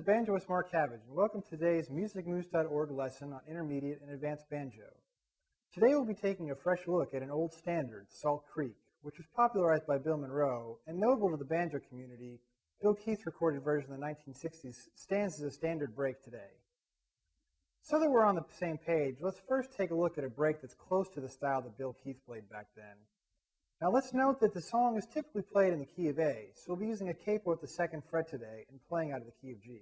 is Banjoist Mark Cabbage, and welcome to today's musicmoose.org lesson on intermediate and advanced banjo. Today we'll be taking a fresh look at an old standard, Salt Creek, which was popularized by Bill Monroe and notable to the banjo community. Bill Keith's recorded version in the 1960s stands as a standard break today. So that we're on the same page, let's first take a look at a break that's close to the style that Bill Keith played back then. Now let's note that the song is typically played in the key of A, so we'll be using a capo at the 2nd fret today and playing out of the key of G.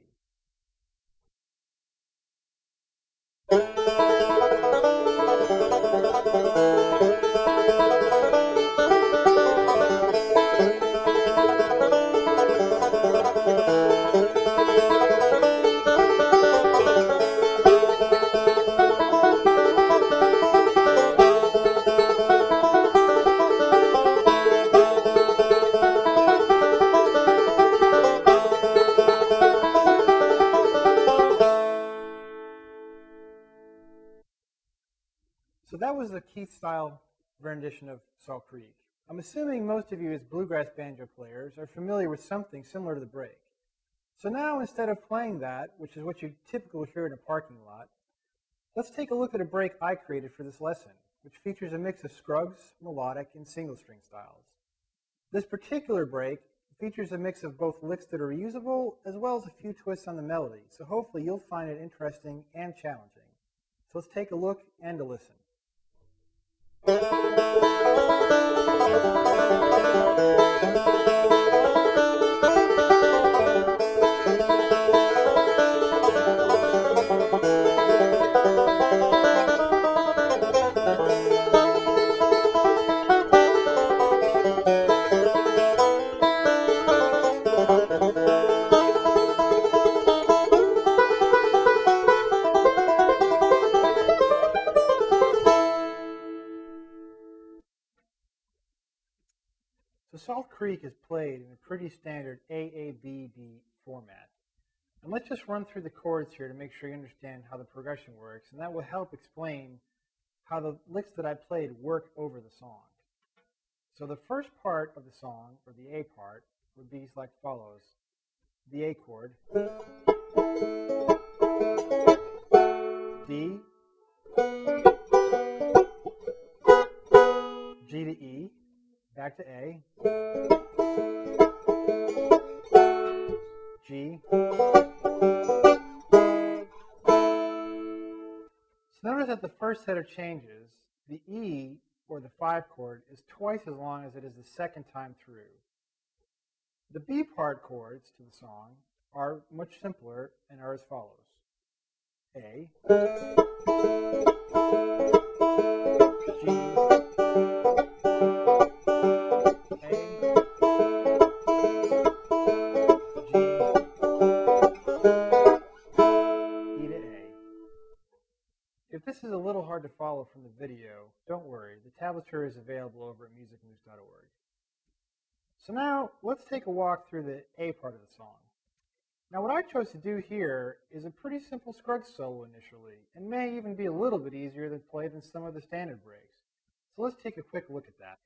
So that was the Keith-style rendition of Salt Creek. I'm assuming most of you as bluegrass banjo players are familiar with something similar to the break. So now instead of playing that, which is what you typically hear in a parking lot, let's take a look at a break I created for this lesson, which features a mix of Scruggs, melodic, and single string styles. This particular break features a mix of both licks that are reusable as well as a few twists on the melody, so hopefully you'll find it interesting and challenging. So let's take a look and a listen. So Salt Creek is played in a pretty standard AABB format. And let's just run through the chords here to make sure you understand how the progression works, and that will help explain how the licks that I played work over the song. So the first part of the song, or the A part, would be like follows. The A chord, D, G to E, back to A, G. So notice that the first set of changes, the E, or the 5 chord, is twice as long as it is the second time through. The B part chords to the song are much simpler and are as follows. A, G, If this is a little hard to follow from the video, don't worry, the tablature is available over at musicmoose.org. So now, let's take a walk through the A part of the song. Now what I chose to do here is a pretty simple Scruggs solo initially, and may even be a little bit easier to play than some of the standard breaks. So let's take a quick look at that.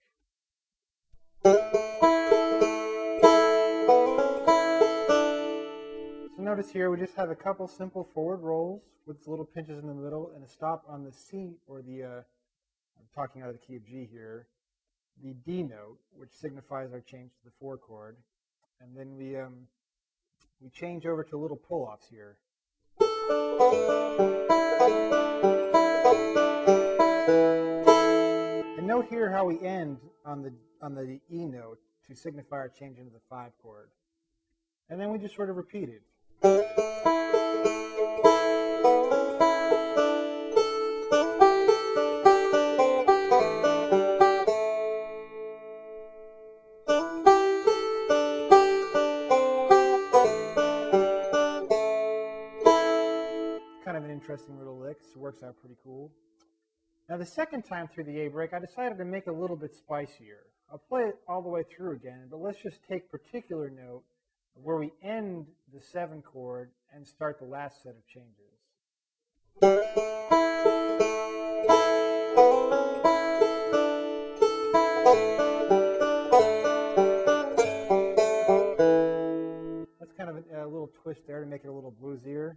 So notice here we just have a couple simple forward rolls with little pinches in the middle and a stop on the C, or the, I'm talking out of the key of G here, the D note, which signifies our change to the 4 chord. And then we change over to little pull-offs here. And note here how we end on the E note to signify our change into the 5 chord. And then we just sort of repeat it. Kind of an interesting little lick, so it works out pretty cool. Now the second time through the A break, I decided to make it a little bit spicier. I'll play it all the way through again, but let's just take particular note where we end the 7 chord and start the last set of changes. That's kind of a little twist there to make it a little bluesier.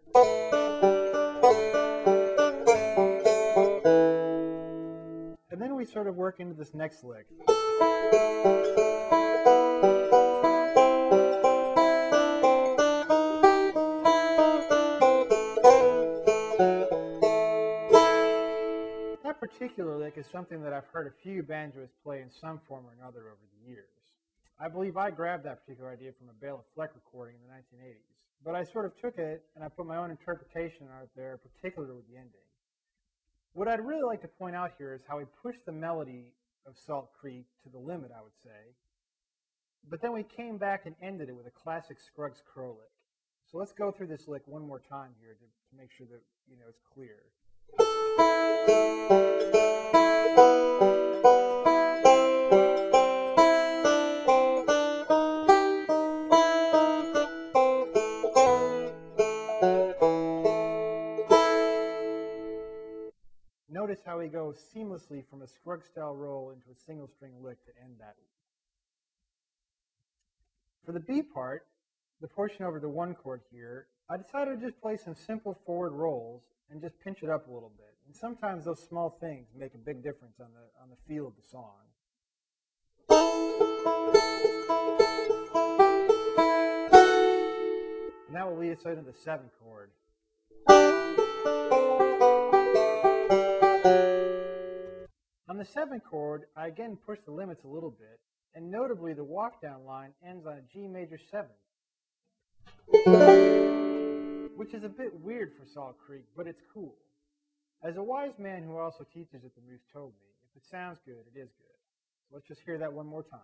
And then we sort of work into this next lick. That particular lick is something that I've heard a few banjoists play in some form or another over the years. I believe I grabbed that particular idea from a Bela Fleck recording in the 1980s, but I sort of took it and I put my own interpretation out there, particularly with the ending. What I'd really like to point out here is how we pushed the melody of Salt Creek to the limit, I would say, but then we came back and ended it with a classic Scruggs Crow lick. So let's go through this lick one more time here to make sure that it's clear. Notice how we go seamlessly from a Scruggs-style roll into a single-string lick to end that. For the B part, the portion over the 1 chord here, I decided to just play some simple forward rolls and just pinch it up a little bit. And sometimes those small things make a big difference on the feel of the song. And that will lead us into the 7 chord. On the 7 chord, I again push the limits a little bit, and notably the walk-down line ends on a G major 7, which is a bit weird for Salt Creek, but it's cool. As a wise man who also teaches at the Moose told me, if it sounds good, it is good. So let's just hear that one more time.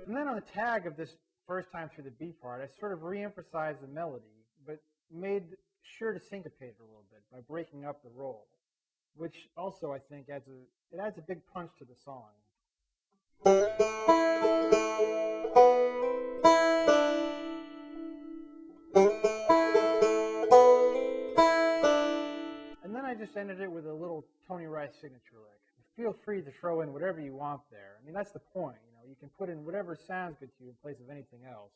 And then on the tag of this first time through the B part, I sort of re-emphasized the melody, but made sure to syncopate it a little bit by breaking up the roll, which also I think adds a big punch to the song. And then I just ended it with a little Tony Rice signature lick. Feel free to throw in whatever you want there. I mean, that's the point. You can put in whatever sounds good to you in place of anything else.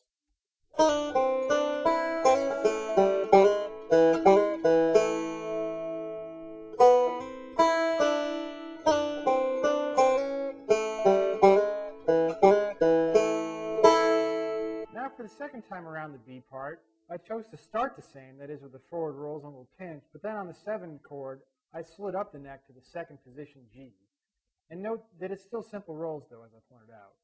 Now for the second time around the B part, I chose to start the same, that is with the forward rolls and a little pinch, but then on the 7 chord, I slid up the neck to the 2nd position G. And note that it's still simple rolls though, as I pointed out.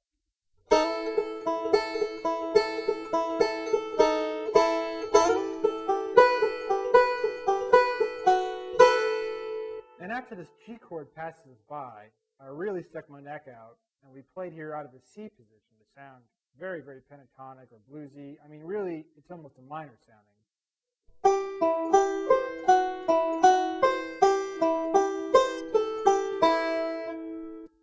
And after this G chord passes us by, I really stuck my neck out, and we played here out of the C position to sound very, very pentatonic or bluesy. I mean, really, it's almost a minor sounding.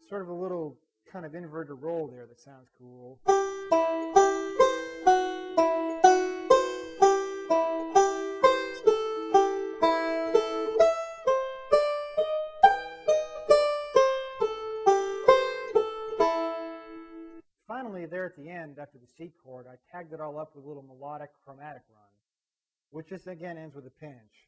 Sort of a little kind of inverted roll there that sounds cool. Finally, there at the end, after the C chord, I tagged it all up with a little melodic chromatic run, which just again ends with a pinch.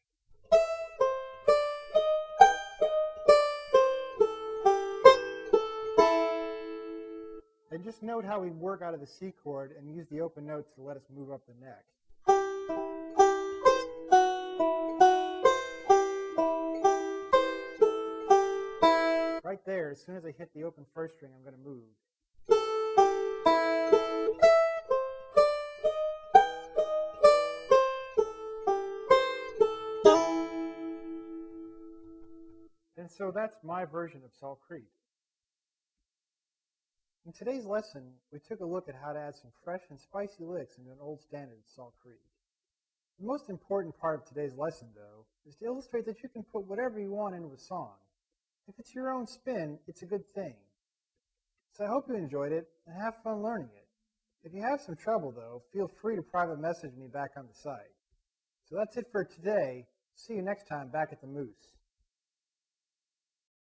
And just note how we work out of the C chord and use the open notes to let us move up the neck. Right there, as soon as I hit the open first string, I'm going to move. And so that's my version of Salt Creek. In today's lesson, we took a look at how to add some fresh and spicy licks into an old standard, Salt Creek. The most important part of today's lesson, though, is to illustrate that you can put whatever you want into a song. If it's your own spin, it's a good thing. So I hope you enjoyed it and have fun learning it. If you have some trouble, though, feel free to private message me back on the site. So that's it for today. See you next time back at the Moose.